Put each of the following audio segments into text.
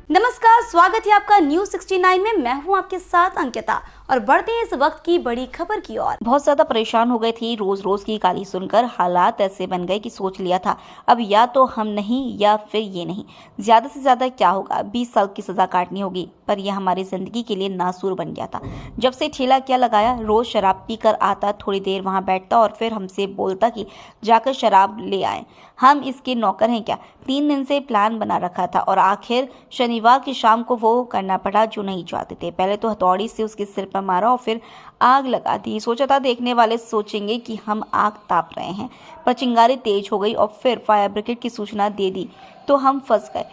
नमस्कार, स्वागत है आपका न्यूज 69 में। मैं हूं आपके साथ अंकिता और बढ़ते हैं इस वक्त की बड़ी खबर की ओर। बहुत ज्यादा परेशान हो गए थी रोज रोज की गाली सुनकर। हालात ऐसे बन गए कि सोच लिया था अब या तो हम नहीं या फिर ये नहीं, ज्यादा से ज्यादा क्या होगा, 20 साल की सजा काटनी होगी। पर यह हमारी जिंदगी के लिए नासूर बन गया था। जब से ठेला क्या लगाया, रोज शराब पीकर आता, थोड़ी देर वहां बैठता और फिर हमसे बोलता कि जाकर शराब ले आए। हम इसके नौकर हैं क्या? 3 दिन से प्लान बना रखा था और आखिर शनिवार की शाम को वो करना पड़ा जो नहीं चाहते थे। पहले तो हथौड़ी से उसके सिर पर मारा और फिर आग लगा दी। सोचा था देखने वाले सोचेंगे कि हम आग ताप रहे हैं, पर चिंगारी तेज हो गई और फिर फायर ब्रिगेड की सूचना दे दी तो हम फंस गए।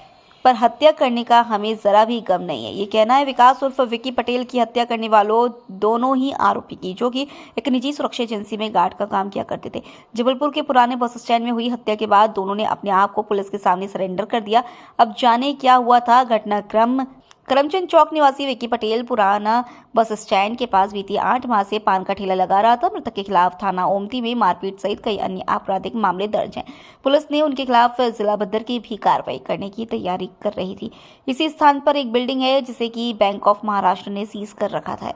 पर हत्या करने का हमें जरा भी गम नहीं है। ये कहना है विकास उर्फ विक्की पटेल की हत्या करने वालों दोनों ही आरोपी की, जो कि एक निजी सुरक्षा एजेंसी में गार्ड का काम किया करते थे। जबलपुर के पुराने बस स्टैंड में हुई हत्या के बाद दोनों ने अपने आप को पुलिस के सामने सरेंडर कर दिया। अब जाने क्या हुआ था। घटनाक्रम करमचंद चौक निवासी विक्की पटेल पुराना बस स्टैंड के पास बीती 8 माह से पान का ठेला लगा रहा था। मृतक के खिलाफ थाना ओमती में मारपीट सहित कई अन्य आपराधिक मामले दर्ज हैं। पुलिस ने उनके खिलाफ जिला बद्दर की भी कार्रवाई करने की तैयारी कर रही थी। इसी स्थान पर एक बिल्डिंग है जिसे कि बैंक ऑफ महाराष्ट्र ने सीज कर रखा था।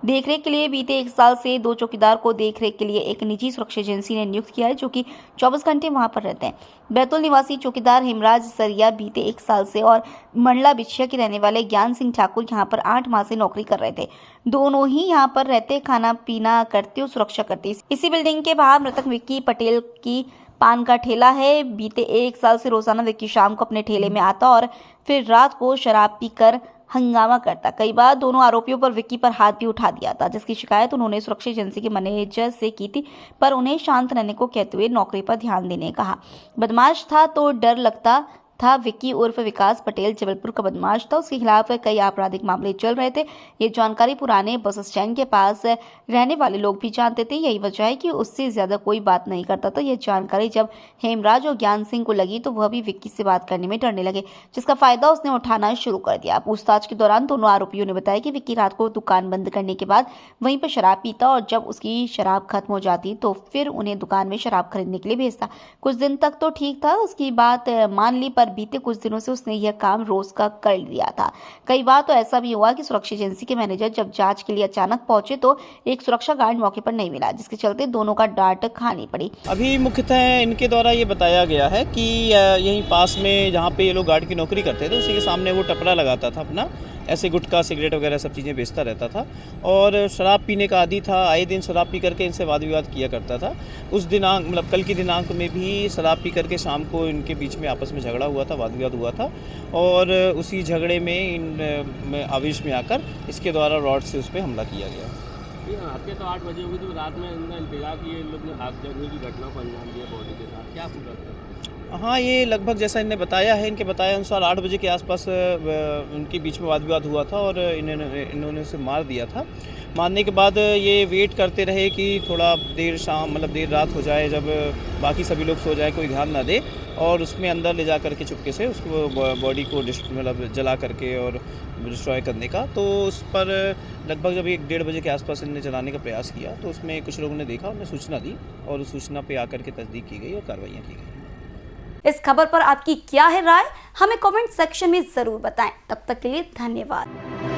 देखरेख के लिए बीते 1 साल से 2 चौकीदार को देखरेख के लिए एक निजी सुरक्षा एजेंसी ने नियुक्त किया है, जो कि 24 घंटे वहां पर रहते हैं। बैतूल निवासी चौकीदार हेमराज सरिया बीते 1 साल से और मंडला बिछिया के रहने वाले ज्ञान सिंह ठाकुर यहाँ पर 8 माह से नौकरी कर रहे थे। दोनों ही यहाँ पर रहते, खाना पीना करते और सुरक्षा करते। इसी बिल्डिंग के बाहर मृतक विक्की पटेल की पान का ठेला है। बीते 1 साल से रोजाना विक्की शाम को अपने ठेले में आता और फिर रात को शराब पीकर हंगामा करता। कई बार दोनों आरोपियों पर विक्की पर हाथ भी उठा दिया था, जिसकी शिकायत उन्होंने सुरक्षा एजेंसी के मैनेजर से की थी, पर उन्हें शांत रहने को कहते हुए नौकरी पर ध्यान देने कहा। बदमाश था तो डर लगता था। विक्की उर्फ विकास पटेल जबलपुर का बदमाश था। उसके खिलाफ कई आपराधिक मामले चल रहे थे। ये जानकारी पुराने बस स्टैंड के पास रहने वाले लोग भी जानते थे। यही वजह है कि उससे ज्यादा कोई बात नहीं करता था। यह जानकारी जब हेमराज और ज्ञान सिंह को लगी तो वह भी विक्की से बात करने में डरने लगे, जिसका फायदा उसने उठाना शुरू कर दिया। पूछताछ के दौरान दोनों आरोपियों ने बताया कि विक्की रात को दुकान बंद करने के बाद वहीं पर शराब पीता और जब उसकी शराब खत्म हो जाती तो फिर उन्हें दुकान में शराब खरीदने के लिए भेजता। कुछ दिन तक तो ठीक था, उसकी बात मान ली, पर बीते कुछ दिनों से उसने यह काम रोज का कर लिया था। कई बार तो ऐसा भी हुआ कि सुरक्षा एजेंसी के मैनेजर जब जांच के लिए अचानक पहुंचे तो एक सुरक्षा गार्ड मौके पर नहीं मिला, जिसके चलते दोनों का डांट खानी पड़ी। अभी मुख्यतः इनके द्वारा ये बताया गया है कि यहीं पास में जहाँ पे ये लोग गार्ड की नौकरी करते थे उसी के सामने वो टपरा लगाता था अपना, ऐसे गुटखा सिगरेट वगैरह सब चीज़ें बेचता रहता था और शराब पीने का आदी था। आए दिन शराब पी करके इनसे वाद विवाद किया करता था। उस दिनांक मतलब कल की दिनांक में भी शराब पी करके शाम को इनके बीच में आपस में झगड़ा हुआ था, वाद विवाद हुआ था और उसी झगड़े में इन आवेश में आकर इसके द्वारा रॉड से उस पर हमला किया गया। हत्या तो 8 बजे होगी, तो रात में इनका इंतजार किए इन लोग ने आग जगने की घटना को अंजाम दिया बॉडी के साथ, क्या पूरा था? हाँ, ये लगभग जैसा इन्हें बताया है, इनके बताया अनुसार 8 बजे के आसपास उनके बीच में वाद विवाद हुआ था और इन्होंने उसे मार दिया था। मारने के बाद ये वेट करते रहे कि थोड़ा देर शाम मतलब देर रात हो जाए, जब बाकी सभी लोग सो जाए, कोई ध्यान ना दे, और उसमें अंदर ले जा करके चुपके से उसको बॉडी को मतलब जला करके और डिस्ट्रॉय करने का। तो उस पर लगभग जब 1-1:30 बजे के आसपास इन्होंने जलाने का प्रयास किया तो उसमें कुछ लोगों ने देखा, उन्हें सूचना दी और उस सूचना पर आकर के तस्दीक की गई और कार्रवाइयाँ की गई। इस खबर पर आपकी क्या है राय, हमें कमेंट सेक्शन में जरूर बताएं। तब तक के लिए धन्यवाद।